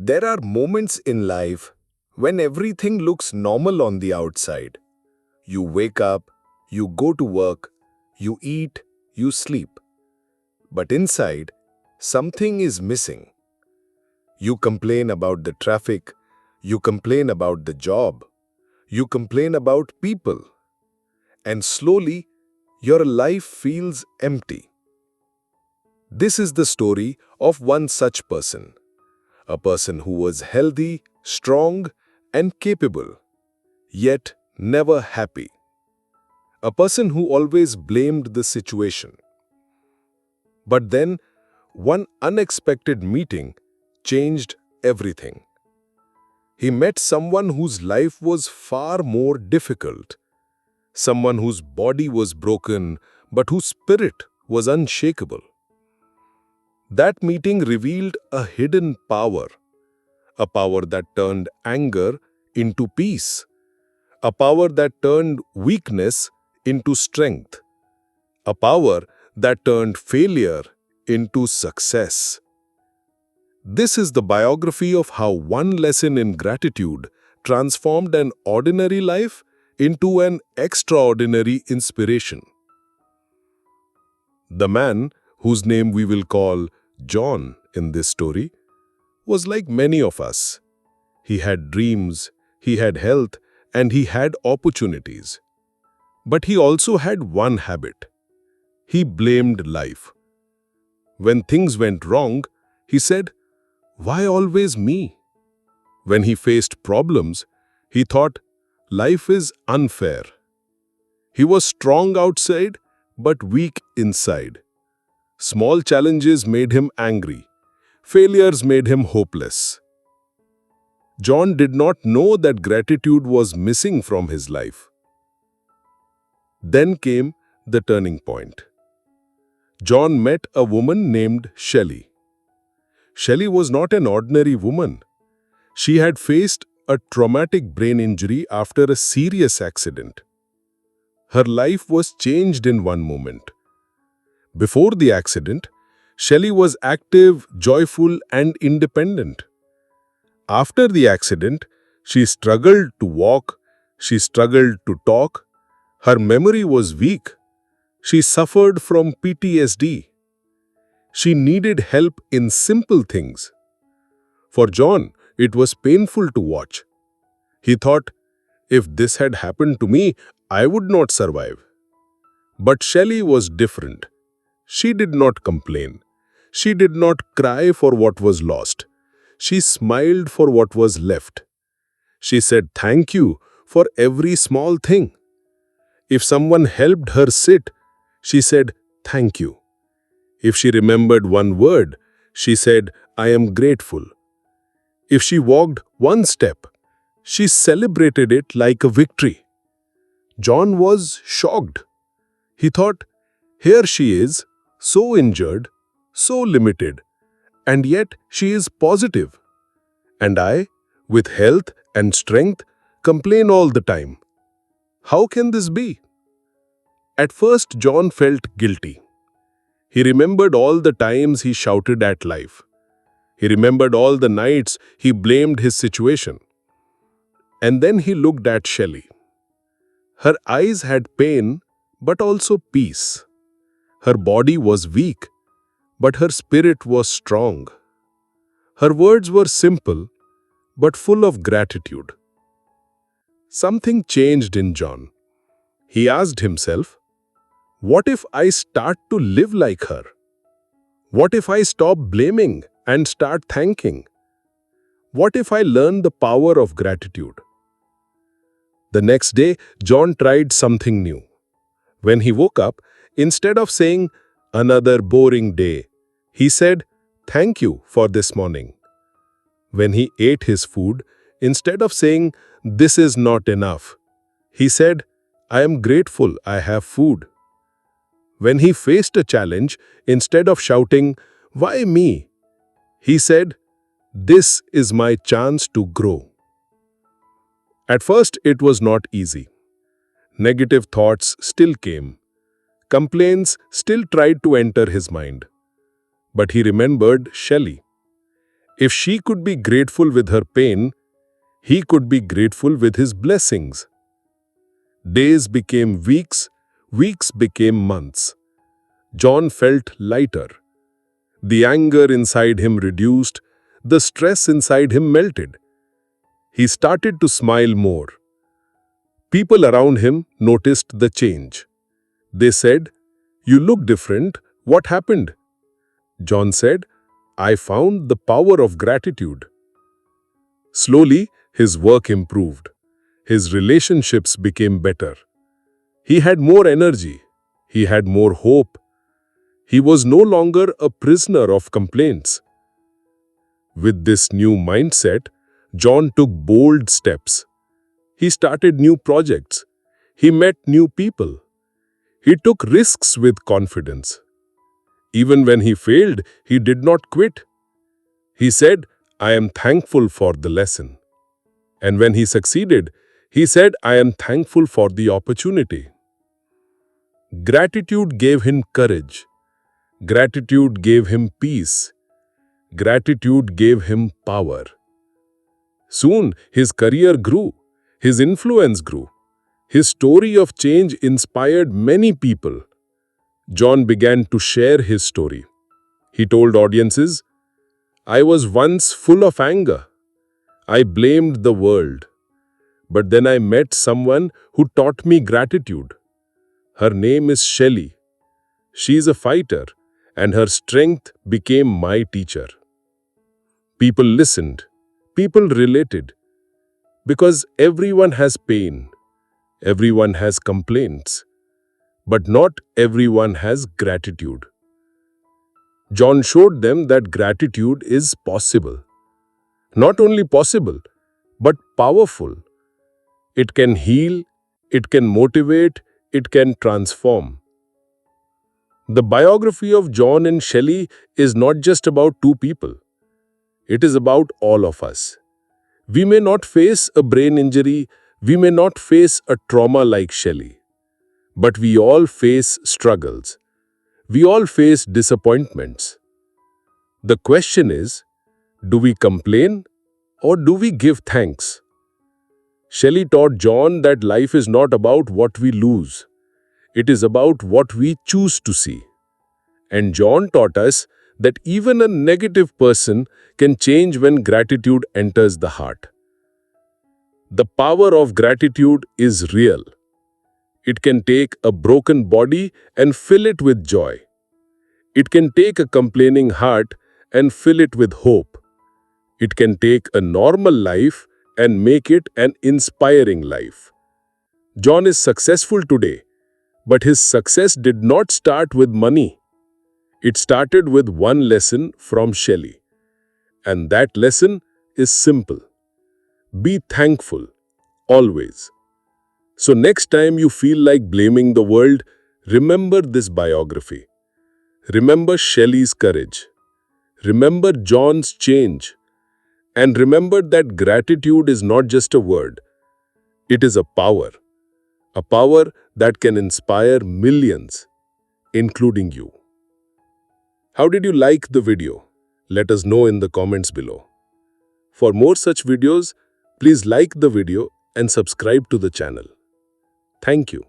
There are moments in life when everything looks normal on the outside. You wake up, you go to work, you eat, you sleep. But inside, something is missing. You complain about the traffic, you complain about the job, you complain about people, and slowly your life feels empty. This is the story of one such person, a person who was healthy, strong, and capable, yet never happy. A person who always blamed the situation. But then, one unexpected meeting changed everything. He met someone whose life was far more difficult, someone whose body was broken, but whose spirit was unshakable. That meeting revealed a hidden power, a power that turned anger into peace, a power that turned weakness into strength, a power that turned failure into success. This is the biography of how one lesson in gratitude transformed an ordinary life into an extraordinary inspiration. The man, whose name we will call John in this story, was like many of us. He had dreams, he had health, and he had opportunities. But he also had one habit. He blamed life. When things went wrong, he said, "Why always me?" When he faced problems, he thought, "Life is unfair." He was strong outside, but weak inside. Small challenges made him angry. Failures made him hopeless. John did not know that gratitude was missing from his life. Then came the turning point. John met a woman named Shelly. Shelly was not an ordinary woman. She had faced a traumatic brain injury after a serious accident. Her life was changed in one moment. Before the accident, Shelly was active, joyful, and independent. After the accident, she struggled to walk, she struggled to talk. Her memory was weak. She suffered from PTSD. She needed help in simple things. For John, it was painful to watch. He thought, if this had happened to me, I would not survive. But Shelly was different. She did not complain. She did not cry for what was lost. She smiled for what was left. She said thank you for every small thing. If someone helped her sit, she said thank you. If she remembered one word, she said, "I am grateful." If she walked one step, she celebrated it like a victory. John was shocked. He thought, here she is, so injured, so limited, and yet she is positive. And I, with health and strength, complain all the time. How can this be? At first, John felt guilty. He remembered all the times he shouted at life. He remembered all the nights he blamed his situation. And then he looked at Shelly. Her eyes had pain, but also peace. Her body was weak, but her spirit was strong. Her words were simple, but full of gratitude. Something changed in John. He asked himself, what if I start to live like her? What if I stop blaming and start thanking? What if I learn the power of gratitude? The next day, John tried something new. When he woke up, instead of saying, "Another boring day," he said, "Thank you for this morning." When he ate his food, instead of saying, "This is not enough," he said, "I am grateful I have food." When he faced a challenge, instead of shouting, "Why me?" he said, "This is my chance to grow." At first, it was not easy. Negative thoughts still came. Complaints still tried to enter his mind. But he remembered Shelly. If she could be grateful with her pain, he could be grateful with his blessings. Days became weeks, weeks became months. John felt lighter. The anger inside him reduced, the stress inside him melted. He started to smile more. People around him noticed the change. They said, "You look different. What happened?" John said, "I found the power of gratitude." Slowly, his work improved. His relationships became better. He had more energy. He had more hope. He was no longer a prisoner of complaints. With this new mindset, John took bold steps. He started new projects. He met new people. He took risks with confidence. Even when he failed, he did not quit. He said, "I am thankful for the lesson." And when he succeeded, he said, "I am thankful for the opportunity." Gratitude gave him courage. Gratitude gave him peace. Gratitude gave him power. Soon, his career grew. His influence grew. His story of change inspired many people. John began to share his story. He told audiences, "I was once full of anger. I blamed the world. But then I met someone who taught me gratitude. Her name is Shelly. She is a fighter, and her strength became my teacher." People listened. People related. Because everyone has pain. Everyone has complaints. But not everyone has gratitude. John showed them that gratitude is possible. Not only possible, but powerful. It can heal, it can motivate, it can transform. The biography of John and Shelley is not just about two people. It is about all of us. We may not face a brain injury, we may not face a trauma like Shelley, but we all face struggles. We all face disappointments. The question is, do we complain or do we give thanks? Shelley taught John that life is not about what we lose. It is about what we choose to see. And John taught us that even a negative person can change when gratitude enters the heart. The power of gratitude is real. It can take a broken body and fill it with joy. It can take a complaining heart and fill it with hope. It can take a normal life and make it an inspiring life. John is successful today, but his success did not start with money. It started with one lesson from Shelley. And that lesson is simple. Be thankful, always. So next time you feel like blaming the world, remember this biography. Remember Shelley's courage. Remember John's change. And remember that gratitude is not just a word. It is a power that can inspire millions, including you. How did you like the video? Let us know in the comments below. For more such videos, please like the video and subscribe to the channel. Thank you.